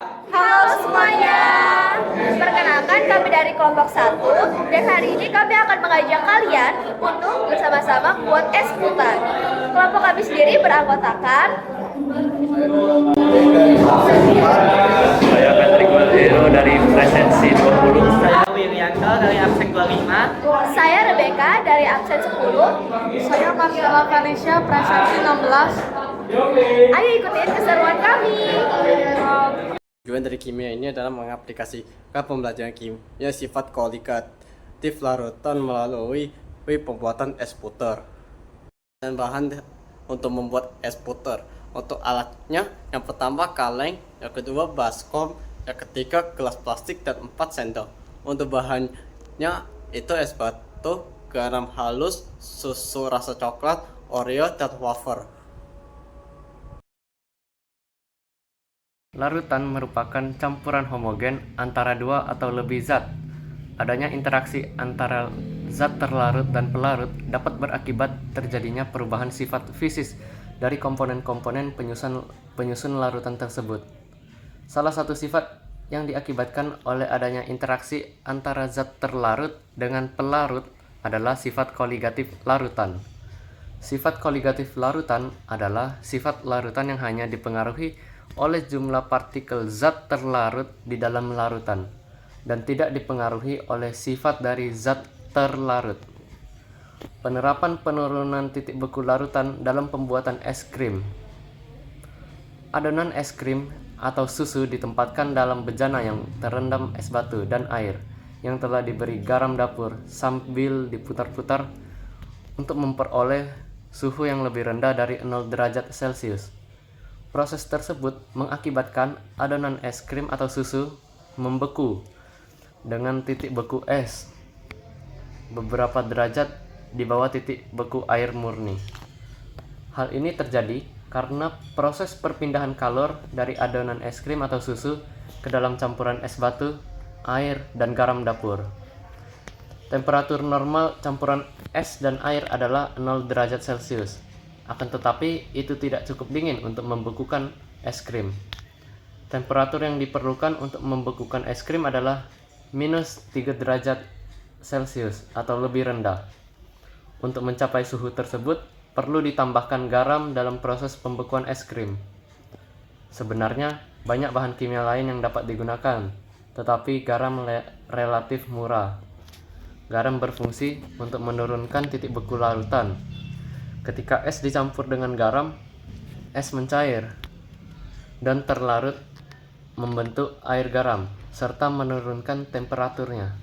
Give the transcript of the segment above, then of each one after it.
Halo semuanya, perkenalkan kami dari kelompok 1 dan hari ini kami akan mengajak kalian untuk bersama-sama buat es putar. Kelompok kami sendiri beranggotakan Saya Patrick Waldero dari Presensi 20. Saya Wirianto dari absen 25. saya Rebecca dari absen 10. Saya Marcella Felicia, presensi 16. Ayo ikutin keseruan kami. Tujuan dari kimia ini adalah mengaplikasikan pembelajaran kimia sifat kualitatif larutan melalui pembuatan es puter dan bahan untuk membuat es puter. Untuk alatnya, yang pertama kaleng, yang kedua baskom, yang ketiga gelas plastik, dan 4 sendok. Untuk bahannya itu es batu, garam halus, susu rasa coklat, Oreo, dan wafer. Larutan merupakan campuran homogen antara dua atau lebih zat. Adanya interaksi antara zat terlarut dan pelarut dapat berakibat terjadinya perubahan sifat fisis dari komponen-komponen penyusun larutan tersebut. Salah satu sifat yang diakibatkan oleh adanya interaksi antara zat terlarut dengan pelarut adalah sifat koligatif larutan. Sifat koligatif larutan adalah sifat larutan yang hanya dipengaruhi oleh jumlah partikel zat terlarut di dalam larutan dan tidak dipengaruhi oleh sifat dari zat terlarut. Penerapan penurunan titik beku larutan dalam pembuatan es krim. Adonan es krim atau susu ditempatkan dalam bejana yang terendam es batu dan air yang telah diberi garam dapur sambil diputar-putar untuk memperoleh suhu yang lebih rendah dari 0 derajat Celcius. Proses tersebut mengakibatkan adonan es krim atau susu membeku dengan titik beku es beberapa derajat di bawah titik beku air murni. Hal ini terjadi karena proses perpindahan kalor dari adonan es krim atau susu ke dalam campuran es batu, air, dan garam dapur. Temperatur normal campuran es dan air adalah 0 derajat Celcius. Akan tetapi, itu tidak cukup dingin untuk membekukan es krim. Temperatur yang diperlukan untuk membekukan es krim adalah minus 3 derajat Celcius atau lebih rendah. Untuk mencapai suhu tersebut, perlu ditambahkan garam dalam proses pembekuan es krim. Sebenarnya, banyak bahan kimia lain yang dapat digunakan, tetapi garam relatif murah. Garam berfungsi untuk menurunkan titik beku larutan. Ketika es dicampur dengan garam, es mencair dan terlarut membentuk air garam serta menurunkan temperaturnya.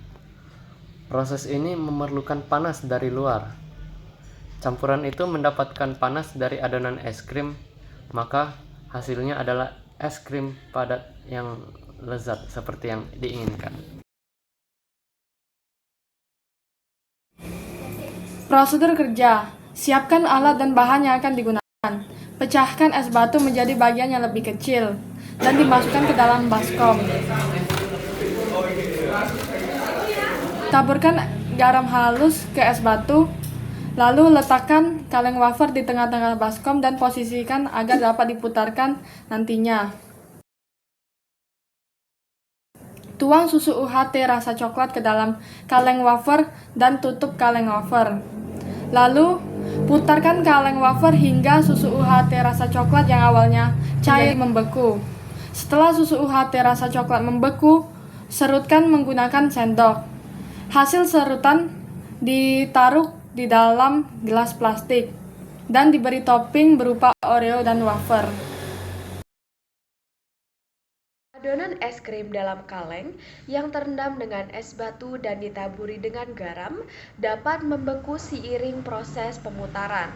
Proses ini memerlukan panas dari luar. Campuran itu mendapatkan panas dari adonan es krim, maka hasilnya adalah es krim padat yang lezat seperti yang diinginkan. Prosedur kerja. Siapkan alat dan bahan yang akan digunakan. Pecahkan es batu menjadi bagian yang lebih kecil dan dimasukkan ke dalam baskom. Taburkan garam halus ke es batu, lalu letakkan kaleng wafer di tengah-tengah baskom dan posisikan agar dapat diputarkan nantinya. Tuang susu UHT rasa coklat ke dalam kaleng wafer dan tutup kaleng wafer. Lalu, putarkan kaleng wafer hingga susu UHT rasa coklat yang awalnya cair membeku. Setelah susu UHT rasa coklat membeku, serutkan menggunakan sendok. Hasil serutan ditaruh di dalam gelas plastik dan diberi topping berupa Oreo dan wafer. Adonan es krim dalam kaleng yang terendam dengan es batu dan ditaburi dengan garam dapat membeku seiring proses pemutaran.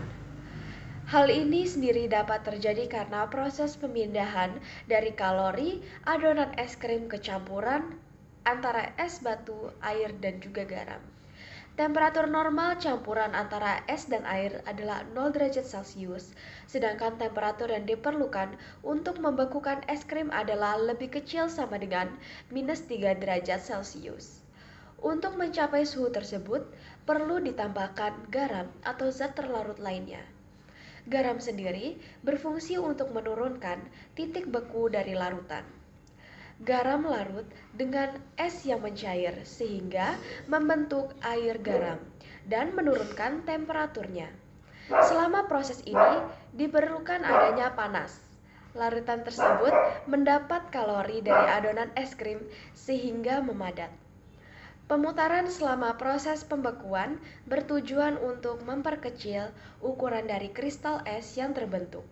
Hal ini sendiri dapat terjadi karena proses pemindahan dari kalori adonan es krim ke campuran antara es batu, air, dan juga garam. Temperatur normal campuran antara es dan air adalah 0 derajat Celcius, sedangkan temperatur yang diperlukan untuk membekukan es krim adalah lebih kecil sama dengan minus 3 derajat Celcius. Untuk mencapai suhu tersebut, perlu ditambahkan garam atau zat terlarut lainnya. Garam sendiri berfungsi untuk menurunkan titik beku dari larutan. garam larut dengan es yang mencair sehingga membentuk air garam dan menurunkan temperaturnya. Selama proses ini diperlukan adanya panas. Larutan tersebut mendapat kalori dari adonan es krim sehingga memadat. Pemutaran selama proses pembekuan bertujuan untuk memperkecil ukuran dari kristal es yang terbentuk,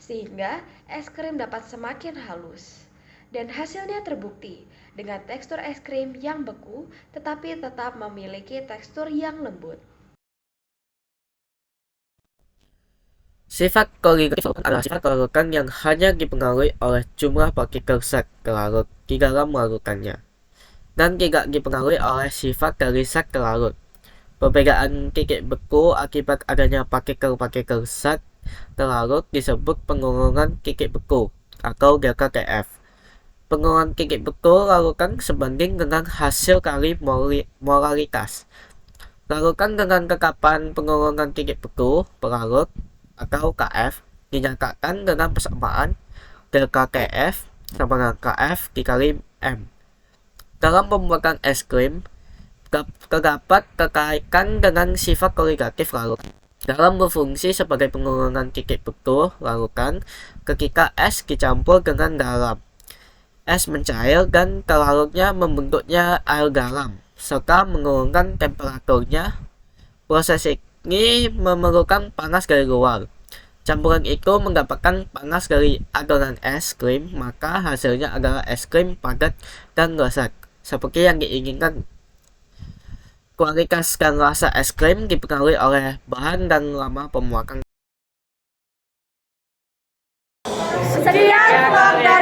sehingga es krim dapat semakin halus. Dan hasilnya terbukti dengan tekstur es krim yang beku tetapi tetap memiliki tekstur yang lembut. Sifat koligatif adalah sifat larutan yang hanya dipengaruhi oleh jumlah partikel zat larut di dalam larutannya, dan tidak dipengaruhi oleh sifat dari zat larut. Perbedaan titik beku akibat adanya partikel-partikel zat larut disebut pengurungan titik beku atau delta TF. Pengurungan titik beku larutan sebanding dengan hasil kali molaritas. Larutan dengan kekapan pengurungan titik beku pelarut atau KF dinyatakan dengan persamaan delta TF sama dengan KF dikali M. Dalam pembuatan es krim, terdapat kekaitan dengan sifat koligatif larutan dalam berfungsi sebagai pengurungan titik beku larutan ketika es dicampur dengan garam. Es mencair dan terlarutnya membentuknya air garam serta mengurangkan temperaturnya. Proses ini memerlukan panas dari luar. Campuran itu mendapatkan panas dari adonan es krim, maka hasilnya adalah es krim padat dan lezat seperti yang diinginkan. Kualitas dan rasa es krim dipengaruhi oleh bahan dan lama pembuatan. Sekian vlog dari